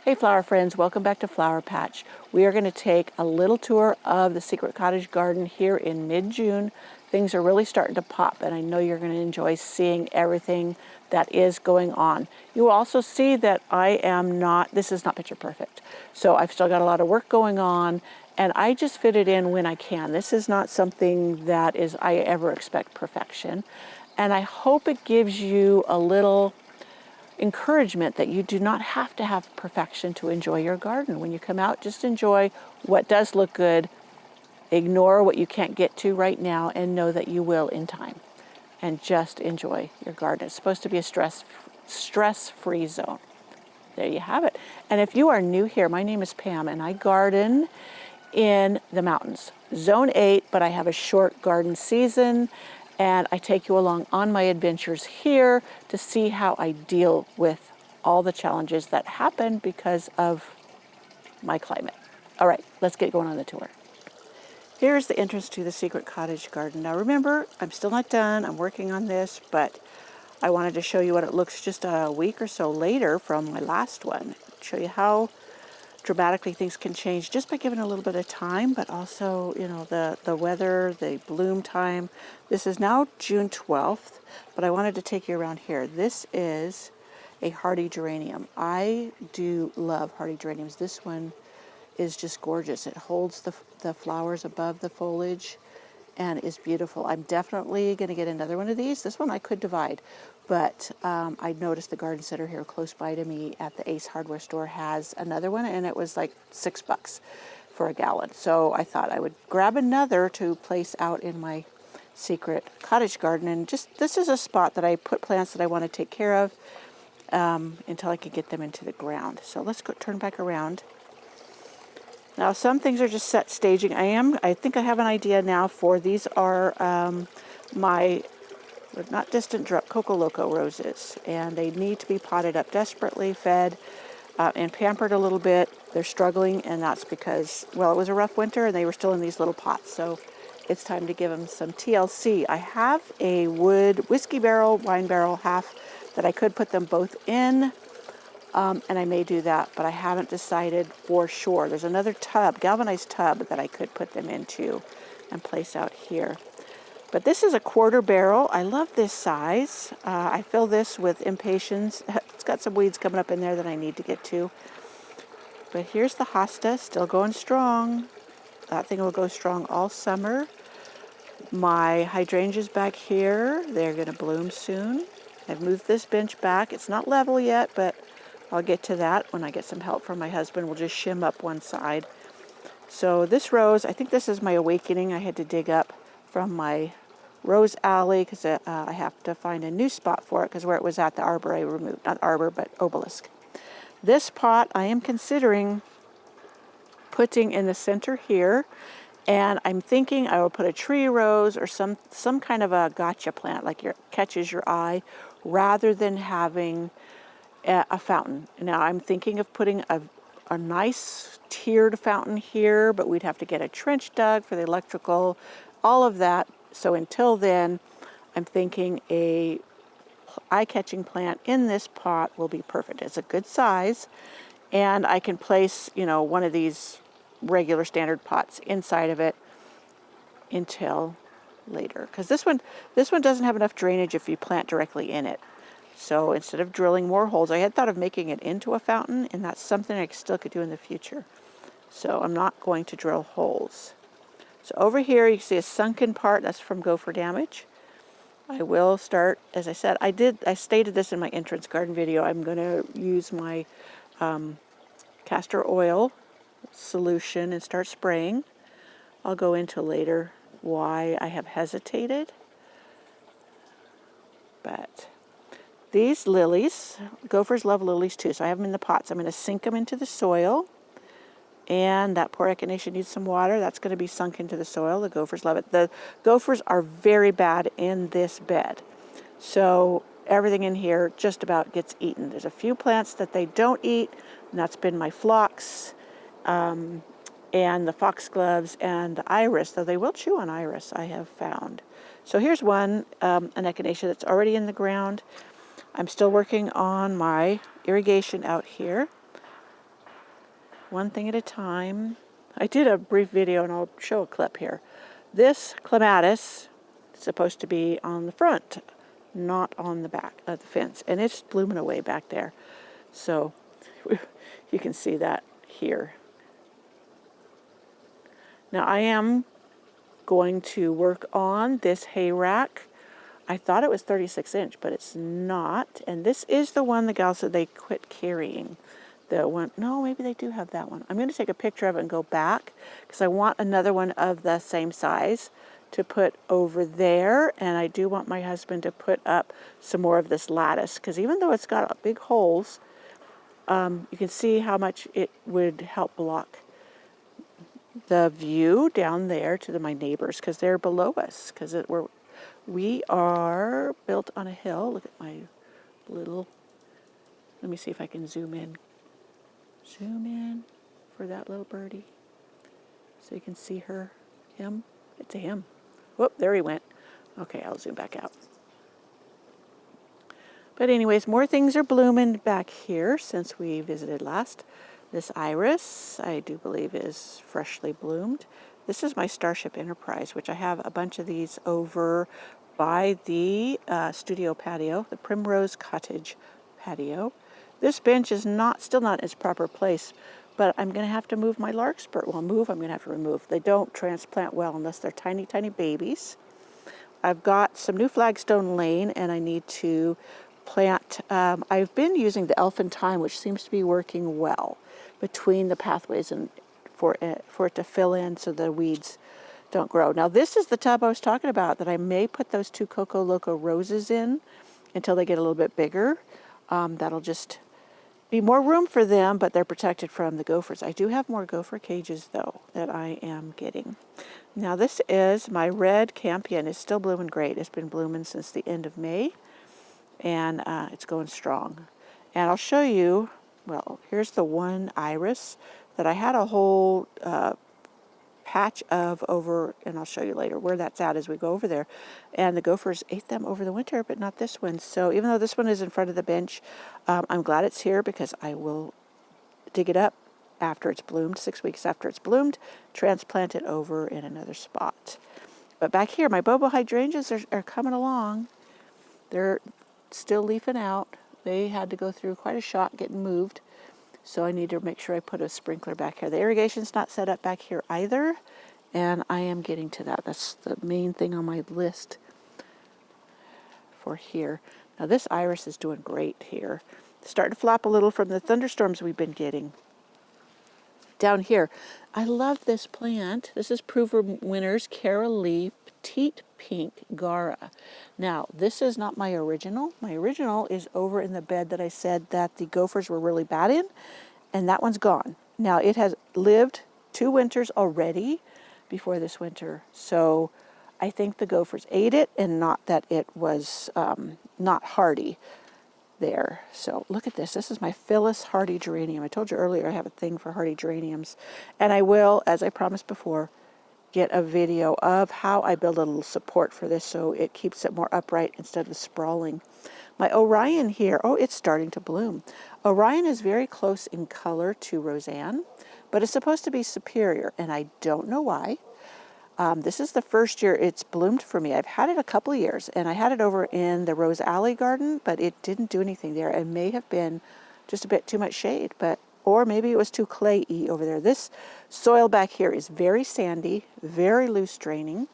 Hey flower friends, welcome back to Flower Patch. We are going to take a little tour of the Secret Cottage garden here in mid-June. Things are really starting to pop and I know you're going to enjoy seeing everything that is going on. You will also see that this is not picture perfect. So I've still got a lot of work going on and I just fit it in when I can. This is not something that I ever expect perfection. And I hope it gives you a little encouragement that you do not have to have perfection to enjoy your garden. When you come out, just enjoy what does look good, ignore what you can't get to right now, and know that you will in time. And just enjoy your garden. It's supposed to be a stress-free zone. There you have it. And if you are new here, my name is Pam, and I garden in the mountains. Zone 8, but I have a short garden season, and I take you along on my adventures here to see how I deal with all the challenges that happen because of my climate. All right, let's get going on the tour. Here's the entrance to the Secret Cottage garden. Now remember, I'm still not done. I'm working on this, but I wanted to show you what it looks just a week or so later from my last one. Show you how dramatically things can change just by giving a little bit of time, but also, you know, the weather, the bloom time. This is now June 12th, but I wanted to take you around here. This is a hardy geranium. I do love hardy geraniums. This one is just gorgeous. It holds the flowers above the foliage and is beautiful. I'm definitely going to get another one of these. This one I could divide, but I noticed the garden center here close by to me at the Ace hardware store has another one, and it was like $6 for a gallon. So I thought I would grab another to place out in my Secret Cottage garden. And this is a spot that I put plants that I want to take care of until I can get them into the ground. So let's go turn back around. Now some things are just set staging. I think I have an idea now for these are my not distant drop Coco Loco roses, and they need to be potted up desperately, fed and pampered a little bit. They're struggling, and that's because, well, it was a rough winter and they were still in these little pots, so it's time to give them some TLC. I have a wood whiskey barrel, wine barrel half that I could put them both in. And I may do that, but I haven't decided for sure. There's another tub, galvanized tub, that I could put them into and place out here. But this is a quarter barrel. I love this size. I fill this with impatiens. It's got some weeds coming up in there that I need to get to. But here's the hosta, still going strong. That thing will go strong all summer. My hydrangeas back here, they're going to bloom soon. I've moved this bench back. It's not level yet, but I'll get to that when I get some help from my husband. We'll just shim up one side. So this rose, I think this is my awakening. I had to dig up from my rose alley because I have to find a new spot for it because where it was at the arbor I removed. Not arbor, but obelisk. This pot I am considering putting in the center here. And I'm thinking I will put a tree rose or some kind of a gotcha plant, like catches your eye, rather than having a fountain. Now I'm thinking of putting a nice tiered fountain here, but we'd have to get a trench dug for the electrical, all of that. So until then, I'm thinking a eye-catching plant in this pot will be perfect. It's a good size, and I can place, you know, one of these regular standard pots inside of it until later. Because this one doesn't have enough drainage if you plant directly in it. So instead of drilling more holes, I had thought of making it into a fountain, and that's something I still could do in the future. So I'm not going to drill holes. So over here you see a sunken part, that's from gopher damage. I will start, as I said, I stated this in my entrance garden video, I'm going to use my castor oil solution and start spraying. I'll go into later why I have hesitated. But these lilies, gophers love lilies too, so I have them in the pots. I'm going to sink them into the soil, and that poor echinacea needs some water. That's going to be sunk into the soil. The gophers love it. The gophers are very bad in this bed, so everything in here just about gets eaten. There's a few plants that they don't eat, and that's been my phlox, and the foxgloves, and the iris, though they will chew on iris, I have found. So here's one, an echinacea that's already in the ground. I'm still working on my irrigation out here. one thing at a time. I did a brief video and I'll show a clip here. This clematis is supposed to be on the front, not on the back of the fence, and it's blooming away back there. So you can see that here. Now I am going to work on this hay rack. I thought it was 36 inch, but it's not. And this is the one the gal said they quit carrying. The one, no, maybe they do have that one. I'm going to take a picture of it and go back because I want another one of the same size to put over there. And I do want my husband to put up some more of this lattice because even though it's got big holes, you can see how much it would help block the view down there to my neighbors because they're below us because we are built on a hill. Look at my little, let me see if I can zoom in. Zoom in for that little birdie so you can see him. It's a him. Whoop, there he went. Okay, I'll zoom back out. But anyways, more things are blooming back here since we visited last. This iris, I do believe, is freshly bloomed. This is my Starship Enterprise, which I have a bunch of these over by the studio patio, the Primrose Cottage patio. This bench is still not in its proper place, but I'm going to have to move my larkspur. Well, I'm going to have to remove. They don't transplant well unless they're tiny, tiny babies. I've got some new flagstone lane, and I need to plant. I've been using the elfin thyme, which seems to be working well between the pathways and for it to fill in so the weeds don't grow. Now, this is the tub I was talking about that I may put those 2 Coco Loco roses in until they get a little bit bigger. That'll just be more room for them, but they're protected from the gophers. I do have more gopher cages, though, that I am getting. Now, this is my red campion. It's still blooming great. It's been blooming since the end of May, and it's going strong. And I'll show you, well, here's the one iris that I had a whole patch of over, and I'll show you later where that's at as we go over there. And the gophers ate them over the winter, but not this one. So even though this one is in front of the bench, I'm glad it's here because I will dig it up after it's bloomed, 6 weeks after it's bloomed, transplant it over in another spot. But back here, my bobo hydrangeas are coming along. They're still leafing out. They had to go through quite a shock getting moved. So I need to make sure I put a sprinkler back here. The irrigation's not set up back here either, and I am getting to that. That's the main thing on my list for here. Now this iris is doing great here. It's starting to flop a little from the thunderstorms we've been getting. Down here, I love this plant. This is Prover Winners Carolee Petite Pink Gara. Now, this is not my original. My original is over in the bed that I said that the gophers were really bad in, and that one's gone. Now, it has lived 2 winters already before this winter, so I think the gophers ate it, and not that it was not hardy there. So look at this. This is my Phyllis hardy geranium. I told you earlier I have a thing for hardy geraniums, and I will, as I promised before, get a video of how I build a little support for this so it keeps it more upright instead of sprawling. My Orion here, oh, it's starting to bloom. Orion is very close in color to Roseanne, but it's supposed to be superior, and I don't know why. This is the first year it's bloomed for me. I've had it a couple of years, and I had it over in the Rose Alley garden, but it didn't do anything there. It may have been just a bit too much shade, or maybe it was too clayey over there. This soil back here is very sandy, very loose draining,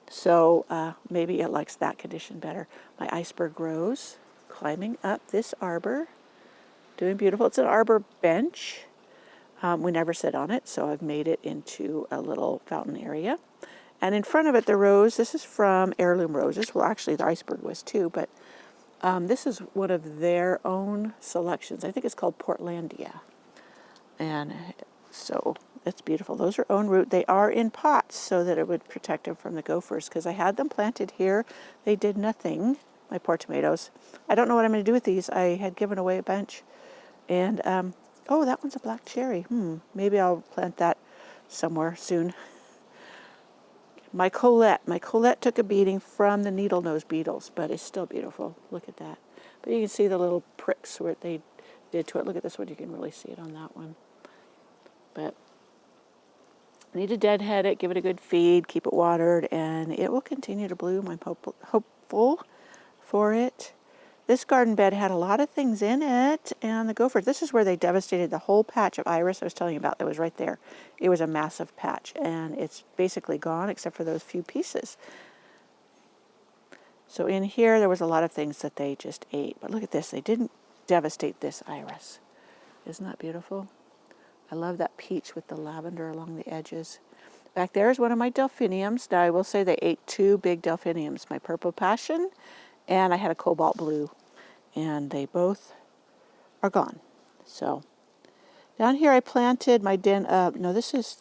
so maybe it likes that condition better. My iceberg rose, climbing up this arbor, doing beautiful. It's an arbor bench. We never sit on it, so I've made it into a little fountain area. And in front of it, the rose, this is from Heirloom Roses. Well, actually, the iceberg was too, but this is one of their own selections. I think it's called Portlandia. And so it's beautiful. Those are own root. They are in pots so that it would protect them from the gophers, because I had them planted here. They did nothing, my poor tomatoes. I don't know what I'm going to do with these. I had given away a bunch. And, oh, that one's a black cherry. Maybe I'll plant that somewhere soon. My Colette took a beating from the needle nose beetles, but it's still beautiful. Look at that. But you can see the little pricks where they did to it. Look at this one. You can really see it on that one. But I need to deadhead it, give it a good feed, keep it watered, and it will continue to bloom. I'm hopeful for it. This garden bed had a lot of things in it, and the Gophers, this is where they devastated the whole patch of iris I was telling you about that was right there. It was a massive patch, and it's basically gone except for those few pieces. So in here, there was a lot of things that they just ate. But look at this, they didn't devastate this iris. Isn't that beautiful? I love that peach with the lavender along the edges. Back there is one of my delphiniums. Now I will say they ate two big delphiniums, my purple passion, and I had a cobalt blue. And they both are gone. So down here I planted my this is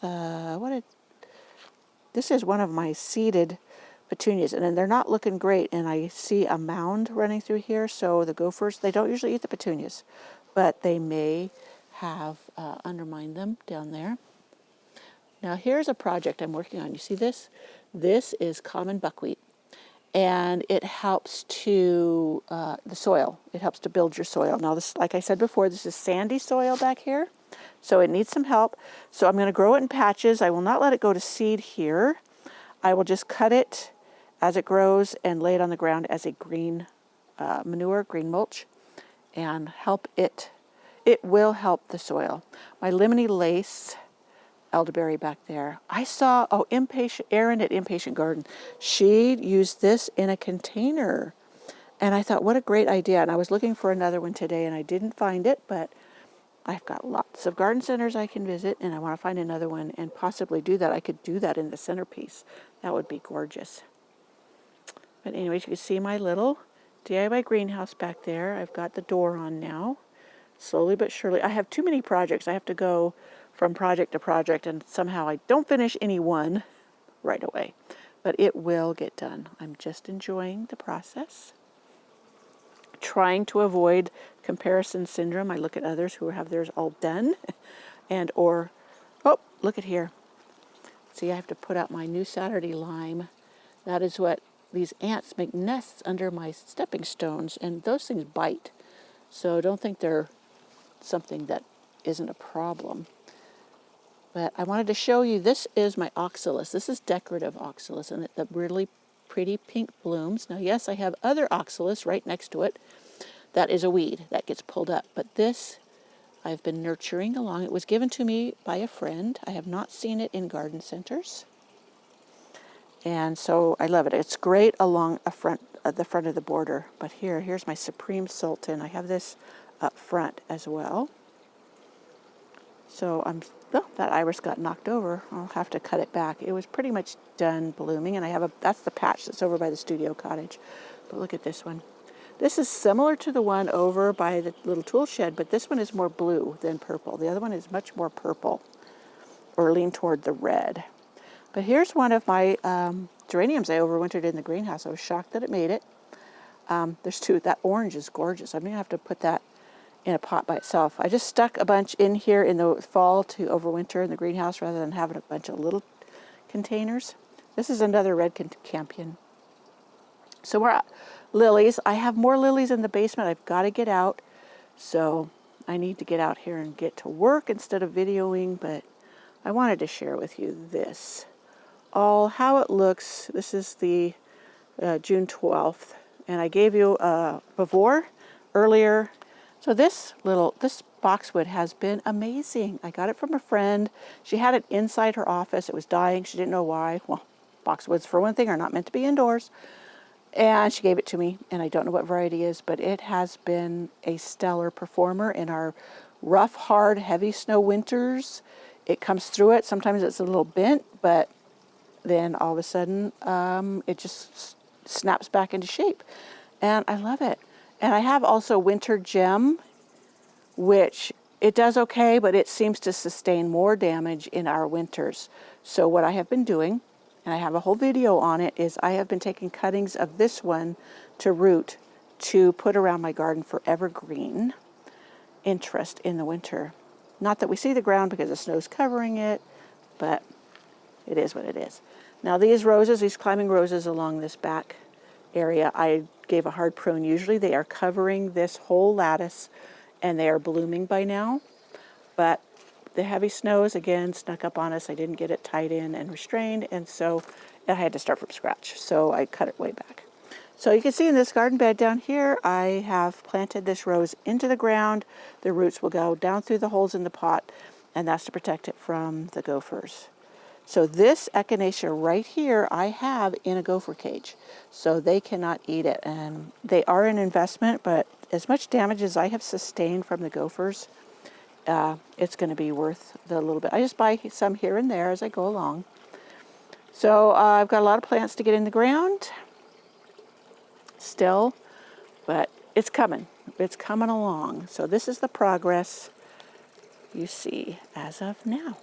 this is one of my seeded petunias, and then they're not looking great, and I see a mound running through here. So the Gophers, they don't usually eat the petunias, but they may have undermined them down there. Now here's a project I'm working on. You see this? This is common buckwheat, and it helps to the soil. It helps to build your soil. Now this, like I said before, this is sandy soil back here, so it needs some help. So I'm going to grow it in patches. I will not let it go to seed here. I will just cut it as it grows and lay it on the ground as a green manure, green mulch, and help it. It will help the soil. My lemony lace elderberry back there. I saw, Erin at Impatient Garden. She used this in a container. And I thought, what a great idea. And I was looking for another one today and I didn't find it, but I've got lots of garden centers I can visit and I want to find another one and possibly do that. I could do that in the centerpiece. That would be gorgeous. But anyways, you can see my little DIY greenhouse back there. I've got the door on now. Slowly but surely. I have too many projects. I have to go from project to project, and somehow I don't finish any one right away. But it will get done. I'm just enjoying the process. Trying to avoid comparison syndrome. I look at others who have theirs all done. Oh, look at here. See, I have to put out my new Saturday lime. That is what these ants make nests under my stepping stones, and those things bite. So don't think they're something that isn't a problem. But I wanted to show you, this is my Oxalis. This is decorative Oxalis, and the really pretty pink blooms. Now, yes, I have other Oxalis right next to it. That is a weed that gets pulled up. But this, I've been nurturing along. It was given to me by a friend. I have not seen it in garden centers. And so I love it. It's great along the front of the border. But here's my Supreme Sultan. I have this up front as well. So that iris got knocked over. I'll have to cut it back. It was pretty much done blooming, and that's the patch that's over by the studio cottage. But look at this one. This is similar to the one over by the little tool shed, but this one is more blue than purple. The other one is much more purple, or lean toward the red. But here's one of my geraniums I overwintered in the greenhouse. I was shocked that it made it. There's two. That orange is gorgeous. I'm going to have to put that in a pot by itself. I just stuck a bunch in here in the fall to overwinter in the greenhouse rather than having a bunch of little containers. This is another red campion. So we're at lilies. I have more lilies in the basement. I've got to get out. So I need to get out here and get to work instead of videoing, but I wanted to share with you this. How it looks. This is the June 12th. And I gave you before, earlier. So this boxwood has been amazing. I got it from a friend. She had it inside her office. It was dying. She didn't know why. Well, boxwoods, for one thing, are not meant to be indoors. And she gave it to me, and I don't know what variety it is, but it has been a stellar performer in our rough, hard, heavy snow winters. It comes through it. Sometimes it's a little bent, but then all of a sudden it just snaps back into shape. And I love it. And I have also Winter Gem, which it does okay, but it seems to sustain more damage in our winters. So what I have been doing, and I have a whole video on it, is I have been taking cuttings of this one to root to put around my garden for evergreen interest in the winter. Not that we see the ground because the snow's covering it, but it is what it is. Now these roses, these climbing roses along this back area, I gave a hard prune. Usually they are covering this whole lattice and they are blooming by now, but the heavy snows again snuck up on us. I didn't get it tied in and restrained, and so I had to start from scratch. So I cut it way back. So you can see in this garden bed down here, I have planted this rose into the ground. The roots will go down through the holes in the pot, and that's to protect it from the gophers. So this echinacea right here, I have in a gopher cage, so they cannot eat it. And they are an investment, but as much damage as I have sustained from the gophers, it's going to be worth the little bit. I just buy some here and there as I go along. So I've got a lot of plants to get in the ground still, but it's coming. It's coming along. So this is the progress you see as of now.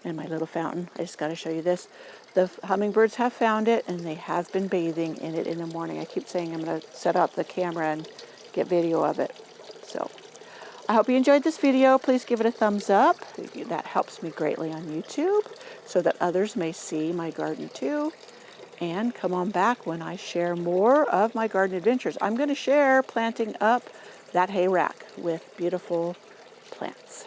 And my little fountain, I just got to show you this. The hummingbirds have found it, and they have been bathing in it in the morning. I keep saying I'm going to set up the camera and get video of it. So I hope you enjoyed this video. Please give it a thumbs up. That helps me greatly on YouTube so that others may see my garden too. And come on back when I share more of my garden adventures. I'm going to share planting up that hay rack with beautiful plants.